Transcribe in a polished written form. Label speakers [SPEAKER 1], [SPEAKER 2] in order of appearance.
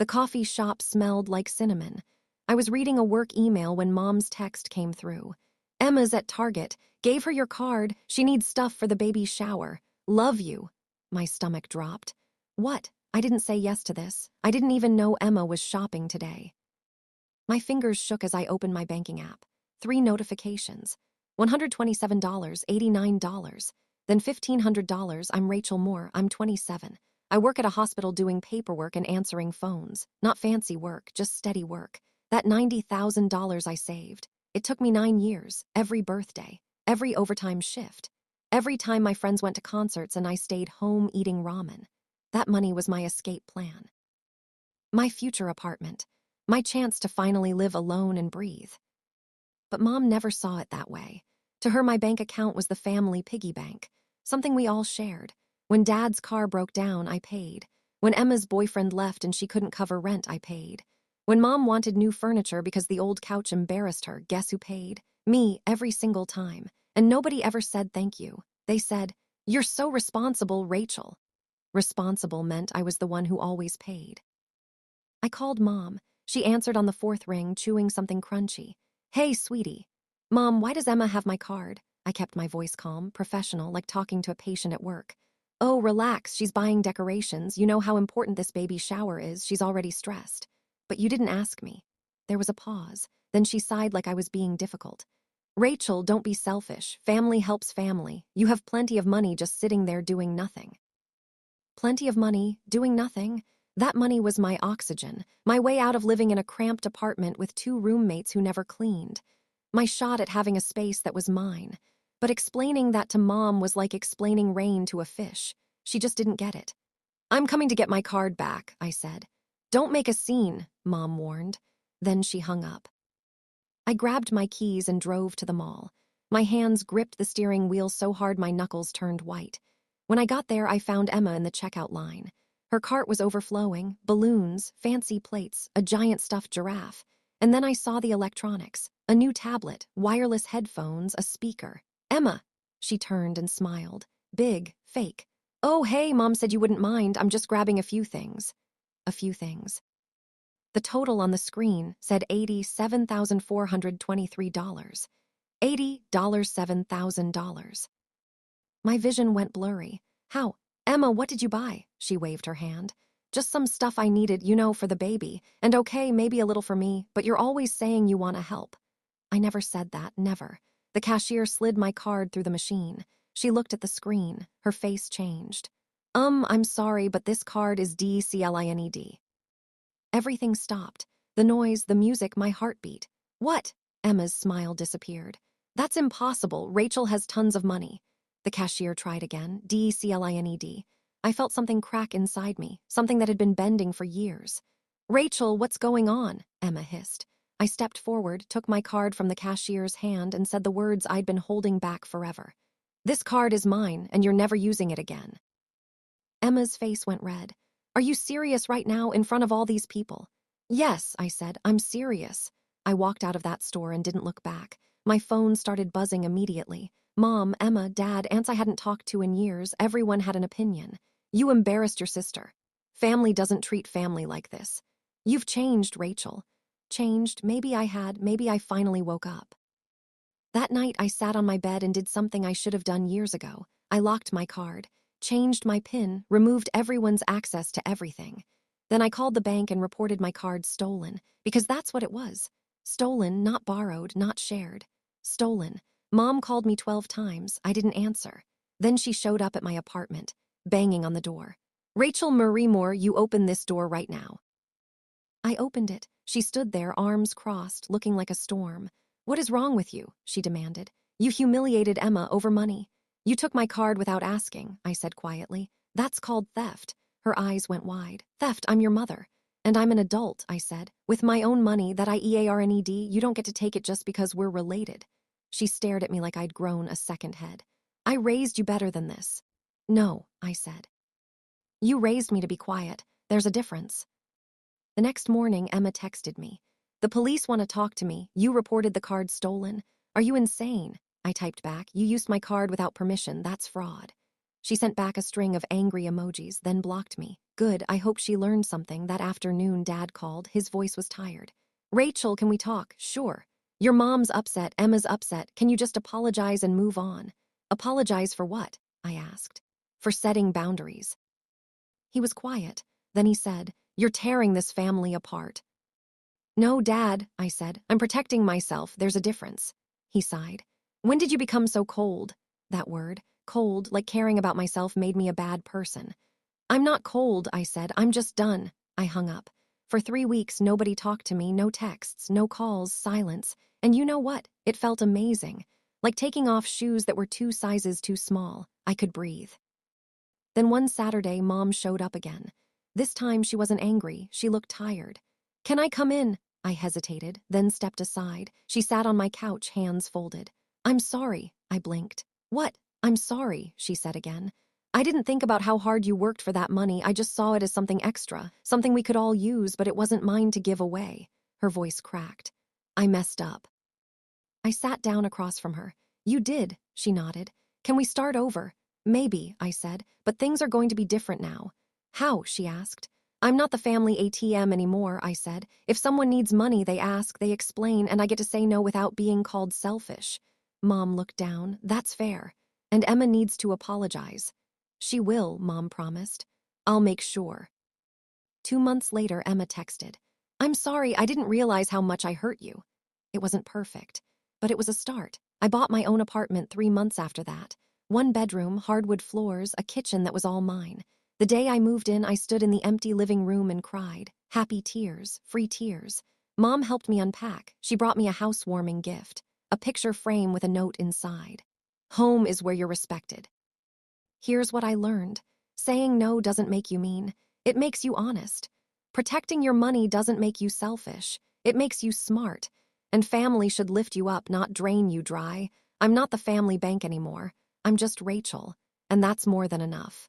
[SPEAKER 1] The coffee shop smelled like cinnamon. I was reading a work email when Mom's text came through. Emma's at Target. Gave her your card. She needs stuff for the baby's shower. Love you. My stomach dropped. What? I didn't say yes to this. I didn't even know Emma was shopping today. My fingers shook as I opened my banking app. 3 notifications. $127, $89. Then $1,500. I'm Rachel Moore. I'm 27. I work at a hospital doing paperwork and answering phones. Not fancy work, just steady work. That $90,000 I saved. It took me 9 years, every birthday, every overtime shift, every time my friends went to concerts and I stayed home eating ramen. That money was my escape plan. My future apartment. My chance to finally live alone and breathe. But Mom never saw it that way. To her, my bank account was the family piggy bank, something we all shared. When Dad's car broke down, I paid. When Emma's boyfriend left and she couldn't cover rent, I paid. When Mom wanted new furniture because the old couch embarrassed her, guess who paid? Me, every single time. And nobody ever said thank you. They said, "You're so responsible, Rachel." Responsible meant I was the one who always paid. I called Mom. She answered on the 4th ring, chewing something crunchy. "Hey, sweetie." "Mom, why does Emma have my card?" I kept my voice calm, professional, like talking to a patient at work. "Oh, relax, she's buying decorations. You know how important this baby shower is. She's already stressed." "But you didn't ask me." There was a pause. Then she sighed like I was being difficult. "Rachel, don't be selfish. Family helps family. You have plenty of money just sitting there doing nothing." Plenty of money, doing nothing. That money was my oxygen, my way out of living in a cramped apartment with 2 roommates who never cleaned. My shot at having a space that was mine. But explaining that to Mom was like explaining rain to a fish. She just didn't get it. "I'm coming to get my card back," I said. "Don't make a scene," Mom warned. Then she hung up. I grabbed my keys and drove to the mall. My hands gripped the steering wheel so hard my knuckles turned white. When I got there, I found Emma in the checkout line. Her cart was overflowing, balloons, fancy plates, a giant stuffed giraffe. And then I saw the electronics, a new tablet, wireless headphones, a speaker. "Emma." She turned and smiled. Big, fake. "Oh, hey, Mom said you wouldn't mind. I'm just grabbing a few things." A few things. The total on the screen said $87,423. $7,000. My vision went blurry. "How? Emma, what did you buy?" She waved her hand. "Just some stuff I needed, for the baby. And okay, maybe a little for me, but you're always saying you want to help." I never said that, never. The cashier slid my card through the machine. She looked at the screen. Her face changed. I'm sorry, but this card is DCLINED." Everything stopped. The noise, the music, my heartbeat. "What?" Emma's smile disappeared. "That's impossible. Rachel has tons of money." The cashier tried again. DCLINED. I felt something crack inside me, something that had been bending for years. "Rachel, what's going on?" Emma hissed. I stepped forward, took my card from the cashier's hand, and said the words I'd been holding back forever. "This card is mine, and you're never using it again." Emma's face went red. "Are you serious right now, in front of all these people?" "Yes," I said, "I'm serious." I walked out of that store and didn't look back. My phone started buzzing immediately. Mom, Emma, Dad, aunts I hadn't talked to in years, everyone had an opinion. "You embarrassed your sister. Family doesn't treat family like this. You've changed, Rachel." Changed, maybe I had, maybe I finally woke up. That night I sat on my bed and did something I should have done years ago. I locked my card, changed my PIN, removed everyone's access to everything. Then I called the bank and reported my card stolen, because that's what it was. Stolen, not borrowed, not shared. Stolen. Mom called me 12 times. I didn't answer. Then she showed up at my apartment, banging on the door. "Rachel Marie Moore, you open this door right now." I opened it. She stood there, arms crossed, looking like a storm. "What is wrong with you?" she demanded. "You humiliated Emma over money." "You took my card without asking," I said quietly. "That's called theft." Her eyes went wide. "Theft, I'm your mother." "And I'm an adult," I said. "With my own money, that IEARNED, you don't get to take it just because we're related." She stared at me like I'd grown a second head. "I raised you better than this." "No," I said. "You raised me to be quiet. There's a difference." The next morning, Emma texted me. "The police want to talk to me. You reported the card stolen. Are you insane?" I typed back. "You used my card without permission. That's fraud." She sent back a string of angry emojis, then blocked me. Good, I hope she learned something. That afternoon, Dad called. His voice was tired. Rachel, can we talk? Sure. Your mom's upset, Emma's upset. Can you just apologize and move on? Apologize for what? I asked. For setting boundaries. He was quiet. Then he said, You're tearing this family apart. No, Dad, I said. I'm protecting myself. There's a difference. He sighed. When did you become so cold? That word, cold, like caring about myself, made me a bad person. I'm not cold, I said. I'm just done. I hung up. For 3 weeks, nobody talked to me, no texts, no calls, silence. And you know what? It felt amazing. Like taking off shoes that were 2 sizes too small. I could breathe. Then one Saturday, Mom showed up again. This time she wasn't angry, she looked tired. Can I come in? I hesitated, then stepped aside. She sat on my couch, hands folded. I'm sorry, I blinked. What? I'm sorry, she said again. I didn't think about how hard you worked for that money. I just saw it as something extra, something we could all use, but it wasn't mine to give away. Her voice cracked. I messed up. I sat down across from her. You did, she nodded. Can we start over? Maybe, I said, but things are going to be different now. How? She asked. I'm not the family ATM anymore, I said. If someone needs money, they ask, they explain, and I get to say no without being called selfish. Mom looked down. That's fair. And Emma needs to apologize. She will, Mom promised. I'll make sure. 2 months later, Emma texted. I'm sorry, I didn't realize how much I hurt you. It wasn't perfect, but it was a start. I bought my own apartment 3 months after that. 1 bedroom, hardwood floors, a kitchen that was all mine. The day I moved in, I stood in the empty living room and cried. Happy tears, free tears. Mom helped me unpack. She brought me a housewarming gift, a picture frame with a note inside. Home is where you're respected. Here's what I learned. Saying no doesn't make you mean. It makes you honest. Protecting your money doesn't make you selfish. It makes you smart. And family should lift you up, not drain you dry. I'm not the family bank anymore. I'm just Rachel. And that's more than enough.